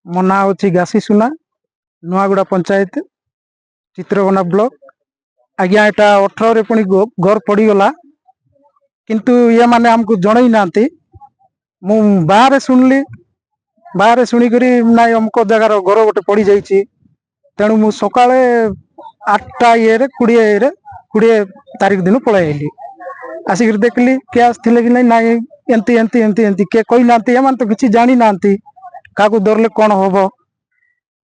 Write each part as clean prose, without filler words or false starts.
मो ना हूँ गासी सुना नुआगुड़ा पंचायत चित्रकोना ब्लॉक। आज्ञा एटा 18 पुणी घर पड़गला किंतु ये माने हमको जन ना मु बाहर शुणिली बाहर शुणिक ना अमुक जगार घर गोटे पड़ जा तेणु मु सका 8टा ये 20 तारीख दिन पलैली आसिक देखली किए आसते कि ना एमती एमती एमती एमती किए कही ना तो किसी जानी ना क्या धरले कौन हम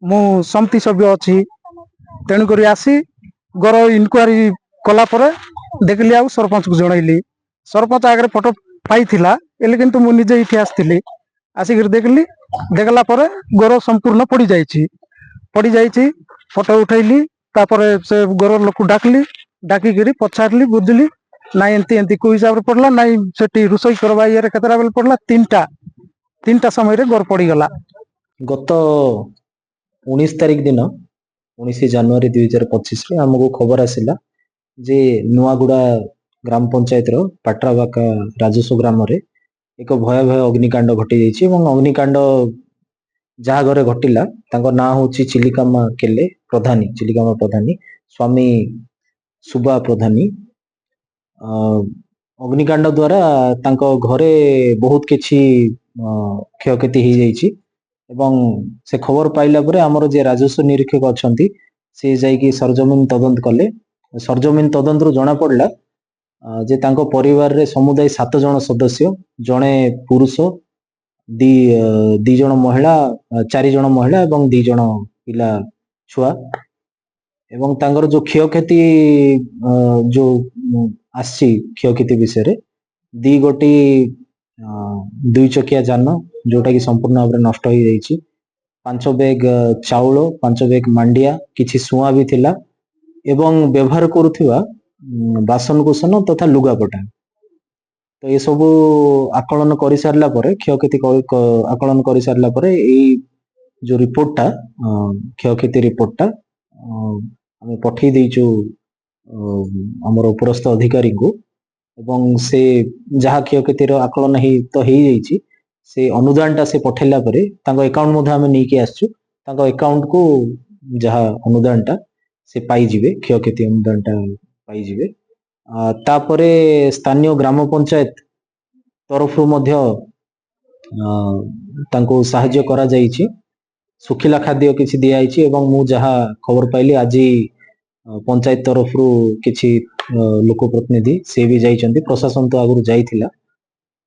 मु समिति सभ्य अच्छी तेणुक आसी घर इनक्वारी कलापर देखली आ सरपंच को जनइली सरपंच आगे फोटो पाई किंतु मु निजे ये आसती आसिक देखली देखला घर संपूर्ण पड़ जा फोटो उठेली से घर लोक डाकली डाकिक पचारि बुझिली ना एमती एमती को हिसाब से पड़ला ना से रोषई करवा ये केतटा बेल पड़ला 3टा समय घर पड़गला। गत 19 तारीख दिन 19 जनवरी 2025 आमको खबर आसला जे नुआगुड़ा ग्राम पंचायत पाट्राबाका राजस्व ग्राम रे एक भयावह अग्निकांड घटी जाइए। अग्निकांड जहाँ घरे घटिला ना हूँ चिलिकामा केले प्रधानी चिलिकामा प्रधानी स्वामी सुबा प्रधानी। अग्निकांड द्वारा घरे बहुत किछि क्षयक्षति हो जाइए एवं से खबर पाइला परे हमर जे राजस्व निरीक्षक अच्छी से जाइकी सरजमीन तदंत कले। सरजमीन तदंत जना पड़ला जे तांको परिवार रे समुदाय 7 जन सदस्य जड़े पुरुष दी जन महिला 4 जन महिला एवं 2 जन पिला छुआ एवं तांकर जो क्षयक्षति जो आसी क्षयक्षति विषय रे 2 गोटी 2 चकिया जान जोटा कि संपूर्ण भाव नष्ट हो जाइए। 5 बैग चाउल 5 बैग मांडिया किछि सुआ भी थिला एवं व्यवहार करुवा बासनकुसन तथा लुगापटा तो ये सब आकलन कर सारा क्षयक्षति आकलन कर सारा जो रिपोर्टा क्षयक्षति रिपोर्टा आम पठे देचु आमर उपरस्थ अधिकारी को एवं से जहाँ क्षयक्षतिर आकलन तो हो जाइए से अनुदानटा से पठेला परे तांको अकाउंट मध्ये आमे नहीं आसछु तांको अकाउंट को जहाँ अनुदानटा से पाई जिवे क्षयक्षति अनुदानटा पाई जिवे। तापरे स्थानीय ग्राम पंचायत तरफ मध्य तांको साहाय्य करा जाइछि सुखिला खाद्य किछि दिया आइछि एवं मु जहाँ खबर पाइली आज पंचायत तरफ किछि लोक प्रतिनिधि से भी जाइछन्ति प्रशासन तो आगु जाइथिला।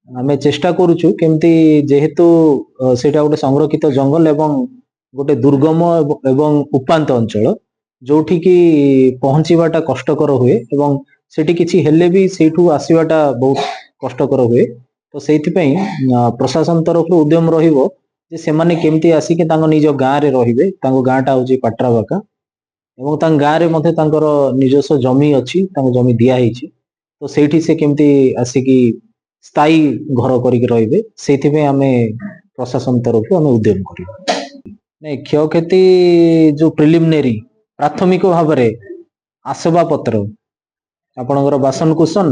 आमे चेष्टा करूछु केमती जेहेतु सेटा गोटे संरक्षित जंगल एवं गोटे दुर्गम एवं उपांत अंचल जोठी की पहुंचीबाटा कष्टकर हुए एवं सेठी किछि हेले भी सेठू आसीबाटा बहुत कष्टकर हुए तो सेइथिपई प्रशासन तरफ उद्यम रहिबो जे सेमाने केमती आसी के तांको निज गाँ रे रहिबे। तांको गाँटा होची पाट्राबाका एवं तांग गाँ रे मध्ये तांकर निजस्व जमी अछि तांको जमी दिया हिची तो सेठी से केमती आसी की स्थायी घर करिक रहिबे सेइथिपई आमे प्रशासन तरफ आमे उद्यम करिबो। नै क्षयक्षति जो प्रिलिमिनरी प्राथमिक भाव रे आसबा पत्र आपणकर बासनकुसन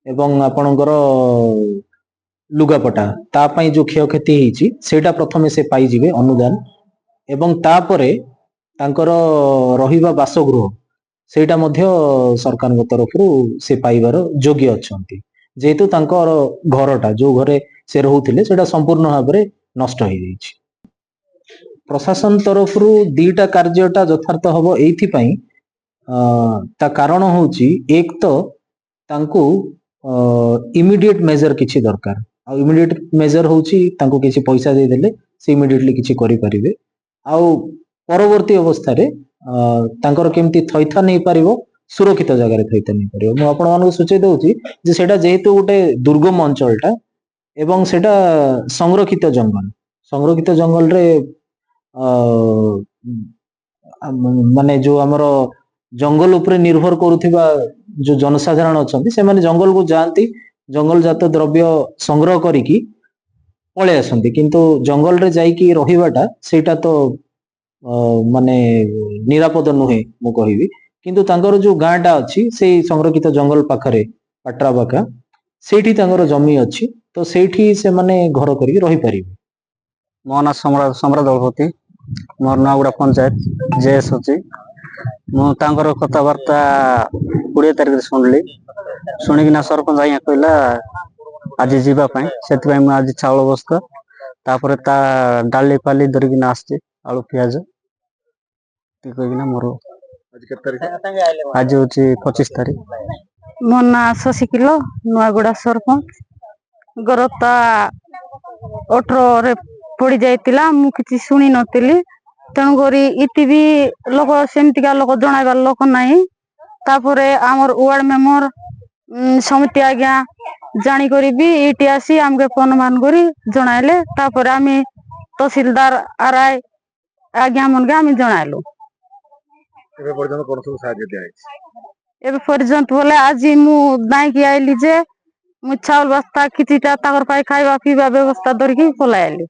एवं आपणकर लुगापटा तापाई जो क्षयक्षति होती सेटा प्रथमे से पाई जिवे अनुदान एवं तापरे तांकर रहिबा बासगृह सेटा मध्य सरकार तरफ से पाइबार योग्य अछंती जेहेतु तांकर घरटा जो घरे से रहुथिले सेटा संपूर्ण भाव में नष्ट हो जाइछि। प्रशासन तरफ 2टा कार्यटा यथार्थ हबो एइथिपई ता कारण होची एक तो तांको इमिडिएट मेजर किछि दरकार आ इमिडिएट मेजर होची तांको किछि पैसा दे देले से इमिडिएटली किछि करि परिबे आ परवर्ती अवस्था रे तांकर केमती थैथा नहीं पारिबो सुरक्षित जगह रे थैथा नहीं पारिबो। मु आपण मानको सूचय दउची जे सेटा जेहेतु गोटे दुर्गम अंचलटा एवं सेटा संरक्षित जंगल रे माने जो हमर जंगल उपरे निर्भर करुथिबा जो जनसाधारण अछंती से माने जंगल को जाती जंगल जात द्रव्य संग्रह करिकी पळे आसंती किंतु जंगल रे जाइकी रहिबाटा सेटा तो माने निरापद नुहे मु कहिबी किंतु तांकर जो गाँटा अच्छी से संरक्षित जंगल पाखरे पाट्राबाका सेठी तांकर जमी अच्छी तो सेठी से माने घर करिकी रहि परिबे। मो ना सम्राट दलपति मोर नूआगुड़ा पंचायत जेएस अच्छी मुझे कथबार्ता 20 तारिख शुणिली शुणिकिना सरपंच आज्ञा कहला आज जीवाई से आज चाउल बस्ता तापर ता डाली फाली धरिकिना आसचे आलू पियाज कहीकिना मोर आज हूँ 25 तारिख। मो ना शशि किलो नुआगुड़ा सरपंच गरता 18 रे पड़ी जाइतिला मु किछि सुनी नतिली तेणु करी इति भी लोक सेमतिका लोक जणाइबार लोक नाही तापरे आमर वार्ड मेंबर समिति आज्ञा जानी करी भी इटी आसी आमके फोन मान करी जणाइले तापरे आमी तहसीलदार आरआई आज्ञा मनके आमी जणाइलु एबे पर्यंत कोन सब साहाय्य दिया है एबे पर्यंत बोले आज मु दाई आइली जे मु चाउल बस्ता किछिटा ताकर पाई खाइबा पीबा व्यवस्था धरिकी पलाइली।